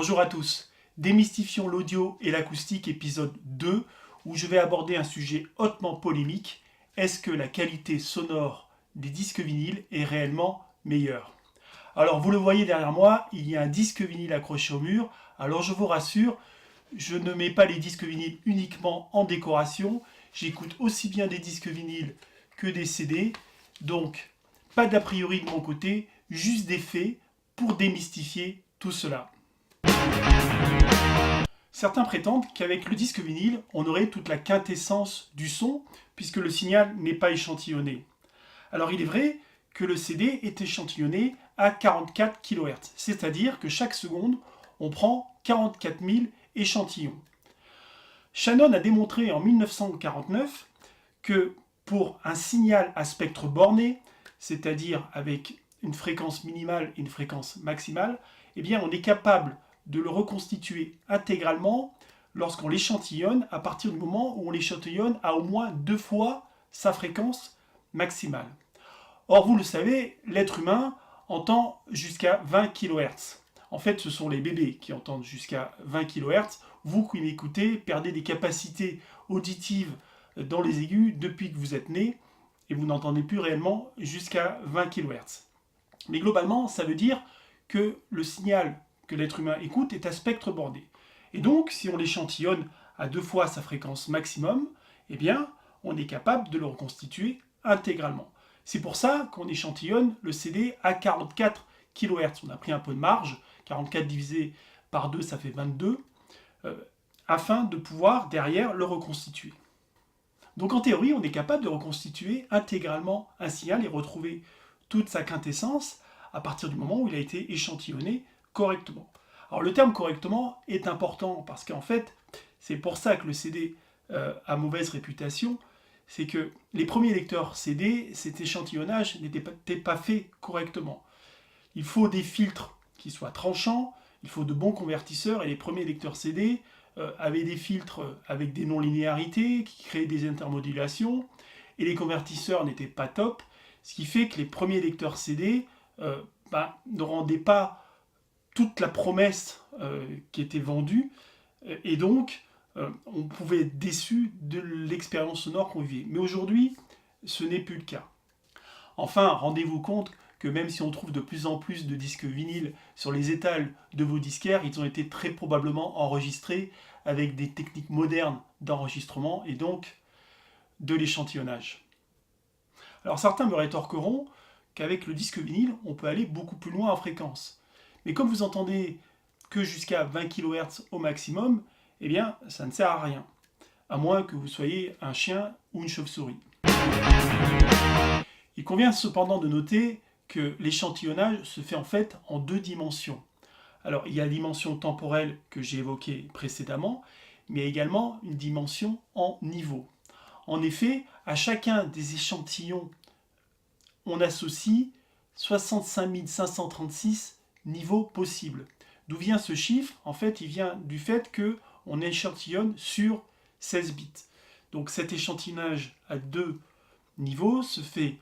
Bonjour à tous, démystifions l'audio et l'acoustique épisode 2 où je vais aborder un sujet hautement polémique. Est-ce que la qualité sonore des disques vinyles est réellement meilleure? Alors vous le voyez derrière moi, il y a un disque vinyle accroché au mur. Alors je vous rassure, je ne mets pas les disques vinyles uniquement en décoration. J'écoute aussi bien des disques vinyles que des CD. Donc pas d'a priori de mon côté, juste des faits pour démystifier tout cela. Certains prétendent qu'avec le disque vinyle, on aurait toute la quintessence du son, puisque le signal n'est pas échantillonné. Alors il est vrai que le CD est échantillonné à 44 kHz, c'est-à-dire que chaque seconde, on prend 44 000 échantillons. Shannon a démontré en 1949 que pour un signal à spectre borné, c'est-à-dire avec une fréquence minimale et une fréquence maximale, eh bien on est capable de le reconstituer intégralement lorsqu'on l'échantillonne à partir du moment où on l'échantillonne à au moins 2 fois sa fréquence maximale. Or, vous le savez, l'être humain entend jusqu'à 20 kHz. En fait, ce sont les bébés qui entendent jusqu'à 20 kHz. Vous qui m'écoutez perdez des capacités auditives dans les aigus depuis que vous êtes né et vous n'entendez plus réellement jusqu'à 20 kHz. Mais globalement, ça veut dire que le signal que l'être humain écoute est à spectre borné. Et donc, si on l'échantillonne à 2 fois sa fréquence maximum, eh bien, on est capable de le reconstituer intégralement. C'est pour ça qu'on échantillonne le CD à 44 kHz. On a pris un peu de marge, 44 divisé par 2, ça fait 22, afin de pouvoir derrière le reconstituer. Donc en théorie, on est capable de reconstituer intégralement un signal et retrouver toute sa quintessence à partir du moment où il a été échantillonné correctement. Alors le terme correctement est important parce qu'en fait, c'est pour ça que le CD a mauvaise réputation, c'est que les premiers lecteurs CD, cet échantillonnage n'était pas fait correctement. Il faut des filtres qui soient tranchants, il faut de bons convertisseurs, et les premiers lecteurs CD avaient des filtres avec des non-linéarités qui créaient des intermodulations, et les convertisseurs n'étaient pas top, ce qui fait que les premiers lecteurs CD ne rendaient pas toute la promesse qui était vendue, et donc on pouvait être déçu de l'expérience sonore qu'on vivait. Mais aujourd'hui, ce n'est plus le cas. Enfin, rendez-vous compte que même si on trouve de plus en plus de disques vinyles sur les étals de vos disquaires, ils ont été très probablement enregistrés avec des techniques modernes d'enregistrement et donc de l'échantillonnage. Alors certains me rétorqueront qu'avec le disque vinyle, on peut aller beaucoup plus loin en fréquence. Mais comme vous entendez que jusqu'à 20 kHz au maximum, eh bien, ça ne sert à rien, à moins que vous soyez un chien ou une chauve-souris. Il convient cependant de noter que l'échantillonnage se fait en fait en 2 dimensions. Alors, il y a la dimension temporelle que j'ai évoquée précédemment, mais il y a également une dimension en niveau. En effet, à chacun des échantillons, on associe 65 536 niveaux possibles. D'où vient ce chiffre? En fait, il vient du fait qu'on échantillonne sur 16 bits. Donc cet échantillonnage à 2 niveaux se fait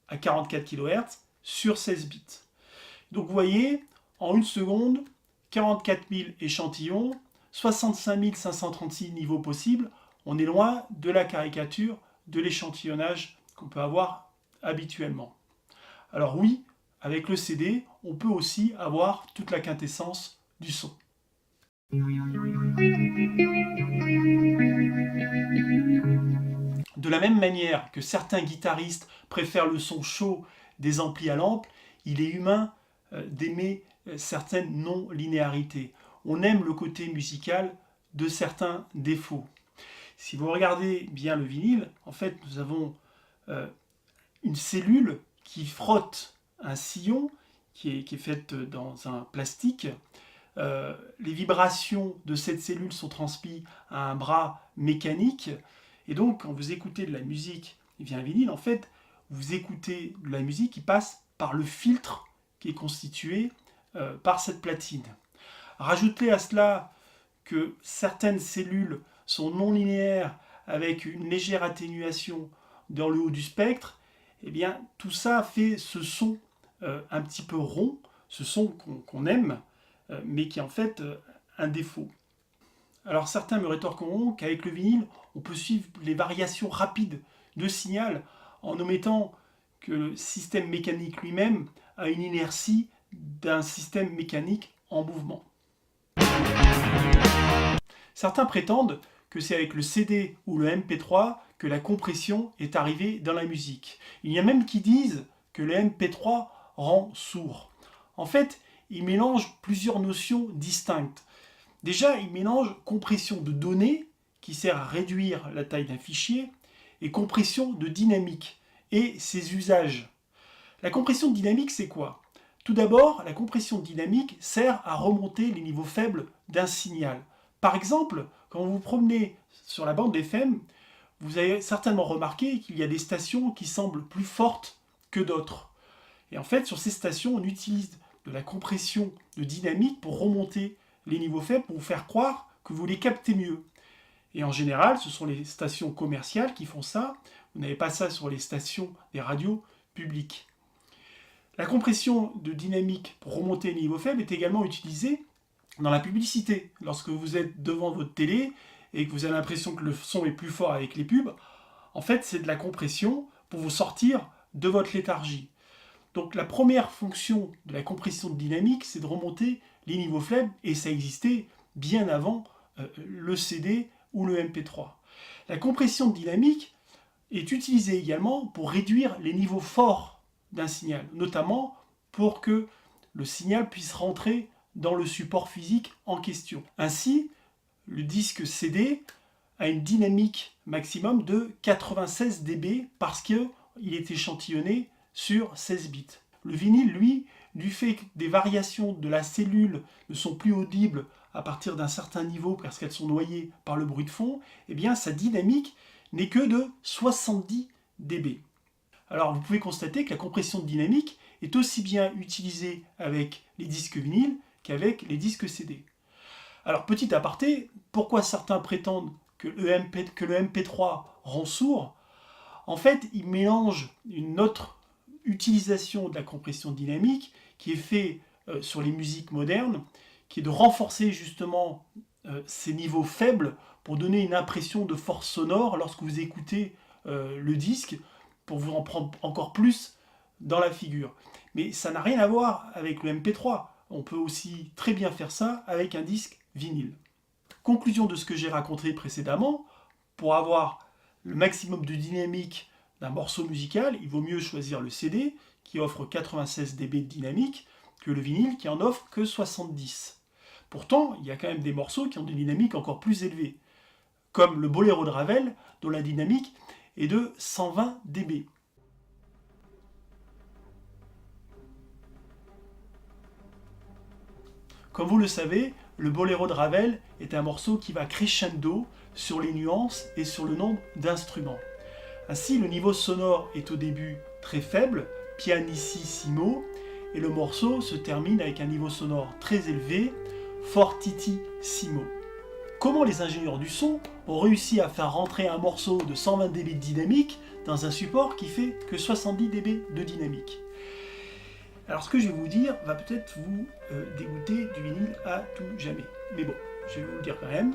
à 44 kHz sur 16 bits. Donc vous voyez, en une seconde, 44 000 échantillons, 65 536 niveaux possibles, on est loin de la caricature de l'échantillonnage qu'on peut avoir habituellement. Alors oui, avec le CD, on peut aussi avoir toute la quintessence du son. De la même manière que certains guitaristes préfèrent le son chaud des amplis à lampe, il est humain d'aimer certaines non-linéarités. On aime le côté musical de certains défauts. Si vous regardez bien le vinyle, en fait, nous avons une cellule qui frotte un sillon qui est faite dans un plastique. Les vibrations de cette cellule sont transmises à un bras mécanique. Et donc, quand vous écoutez de la musique via un vinyle, en fait, vous écoutez de la musique qui passe par le filtre qui est constitué par cette platine. Rajoutez à cela que certaines cellules sont non linéaires avec une légère atténuation dans le haut du spectre, eh bien, tout ça fait ce son un petit peu rond, ce son qu'on aime, mais qui est en fait un défaut. Alors certains me rétorqueront qu'avec le vinyle, on peut suivre les variations rapides de signal en omettant que le système mécanique lui-même a une inertie d'un système mécanique en mouvement. Certains prétendent que c'est avec le CD ou le MP3 que la compression est arrivée dans la musique. Il y a même qui disent que le MP3 rend sourd. En fait, ils mélangent plusieurs notions distinctes. Déjà, ils mélangent compression de données, qui sert à réduire la taille d'un fichier, et compression de dynamique, et ses usages. La compression dynamique, c'est quoi? Tout d'abord, la compression dynamique sert à remonter les niveaux faibles d'un signal. Par exemple, quand vous vous promenez sur la bande FM, vous avez certainement remarqué qu'il y a des stations qui semblent plus fortes que d'autres. Et en fait, sur ces stations, on utilise de la compression de dynamique pour remonter les niveaux faibles, pour vous faire croire que vous les captez mieux. Et en général, ce sont les stations commerciales qui font ça. Vous n'avez pas ça sur les stations des radios publiques. La compression de dynamique pour remonter les niveaux faibles est également utilisée dans la publicité. Lorsque vous êtes devant votre télé et que vous avez l'impression que le son est plus fort avec les pubs, en fait, c'est de la compression pour vous sortir de votre léthargie. Donc la première fonction de la compression de dynamique, c'est de remonter les niveaux faibles, et ça existait bien avant le CD ou le MP3. La compression de dynamique est utilisée également pour réduire les niveaux forts d'un signal, notamment pour que le signal puisse rentrer dans le support physique en question. Ainsi, le disque CD a une dynamique maximum de 96 dB parce qu'il est échantillonné sur 16 bits. Le vinyle, lui, du fait que des variations de la cellule ne sont plus audibles à partir d'un certain niveau parce qu'elles sont noyées par le bruit de fond, eh bien sa dynamique n'est que de 70 dB. Alors vous pouvez constater que la compression de dynamique est aussi bien utilisée avec les disques vinyles qu'avec les disques CD. Alors petit aparté, pourquoi certains prétendent que le MP3 rend sourd? En fait, ils mélangent une autre utilisation de la compression dynamique qui est faite sur les musiques modernes, qui est de renforcer justement ces niveaux faibles pour donner une impression de force sonore lorsque vous écoutez le disque, pour vous en prendre encore plus dans la figure. Mais ça n'a rien à voir avec le MP3. On peut aussi très bien faire ça avec un disque vinyle. Conclusion de ce que j'ai raconté précédemment, pour avoir le maximum de dynamique d'un morceau musical, il vaut mieux choisir le CD qui offre 96 dB de dynamique que le vinyle qui en offre que 70. Pourtant, il y a quand même des morceaux qui ont des dynamiques encore plus élevées, comme le Boléro de Ravel, dont la dynamique est de 120 dB. Comme vous le savez, le Boléro de Ravel est un morceau qui va crescendo sur les nuances et sur le nombre d'instruments. Ainsi, le niveau sonore est au début très faible, pianissimo, et le morceau se termine avec un niveau sonore très élevé, fortissimo. Comment les ingénieurs du son ont réussi à faire rentrer un morceau de 120 dB de dynamique dans un support qui fait que 70 dB de dynamique? Alors ce que je vais vous dire va peut-être vous dégoûter du vinyle à tout jamais. Mais bon, je vais vous le dire quand même.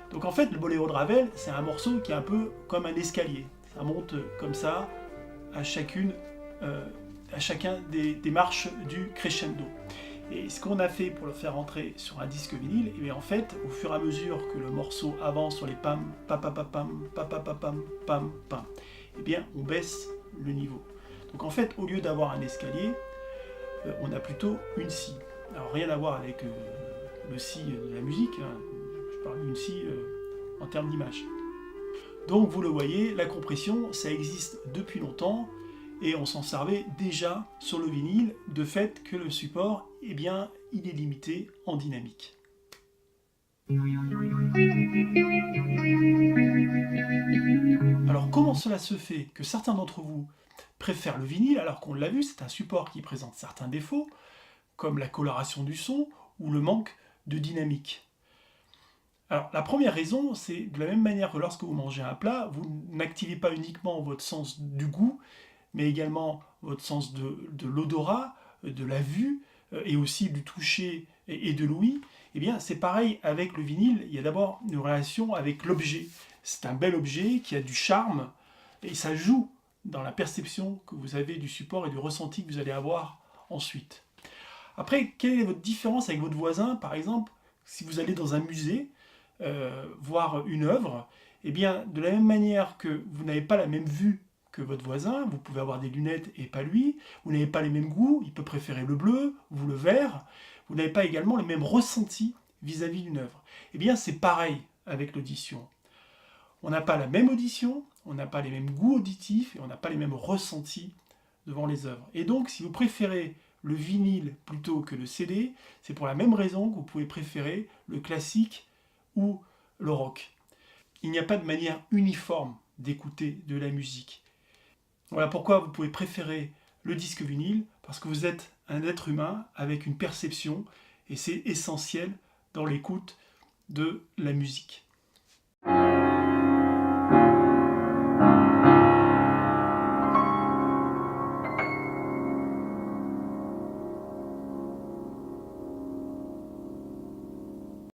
Donc en fait, le Boléro de Ravel, c'est un morceau qui est un peu comme un escalier. Ça monte comme ça à chacun des marches du crescendo. Et ce qu'on a fait pour le faire entrer sur un disque vinyle, et bien en fait, au fur et à mesure que le morceau avance sur les pam, papapapam, papapapam, pam, pam, et bien on baisse le niveau. Donc en fait, au lieu d'avoir un escalier, on a plutôt une scie. Alors rien à voir avec le scie de la musique, hein. Je parle d'une scie en termes d'image. Donc vous le voyez, la compression, ça existe depuis longtemps, et on s'en servait déjà sur le vinyle, de fait que le support, eh bien, il est limité en dynamique. Alors comment cela se fait que certains d'entre vous préfèrent le vinyle, alors qu'on l'a vu, c'est un support qui présente certains défauts, comme la coloration du son ou le manque de dynamique? Alors la première raison, c'est de la même manière que lorsque vous mangez un plat, vous n'activez pas uniquement votre sens du goût, mais également votre sens de l'odorat, de la vue, et aussi du toucher et de l'ouïe, eh bien c'est pareil avec le vinyle. Il y a d'abord une relation avec l'objet. C'est un bel objet qui a du charme et ça joue dans la perception que vous avez du support et du ressenti que vous allez avoir ensuite. Après, quelle est votre différence avec votre voisin? Par exemple, si vous allez dans un musée voir une œuvre, eh bien, de la même manière que vous n'avez pas la même vue que votre voisin, vous pouvez avoir des lunettes et pas lui, vous n'avez pas les mêmes goûts, il peut préférer le bleu, vous le vert, vous n'avez pas également les mêmes ressentis vis-à-vis d'une œuvre. Eh bien, c'est pareil avec l'audition. On n'a pas la même audition, on n'a pas les mêmes goûts auditifs et on n'a pas les mêmes ressentis devant les œuvres. Et donc, si vous préférez le vinyle plutôt que le CD, c'est pour la même raison que vous pouvez préférer le classique ou le rock. Il n'y a pas de manière uniforme d'écouter de la musique. Voilà pourquoi vous pouvez préférer le disque vinyle, parce que vous êtes un être humain avec une perception, et c'est essentiel dans l'écoute de la musique.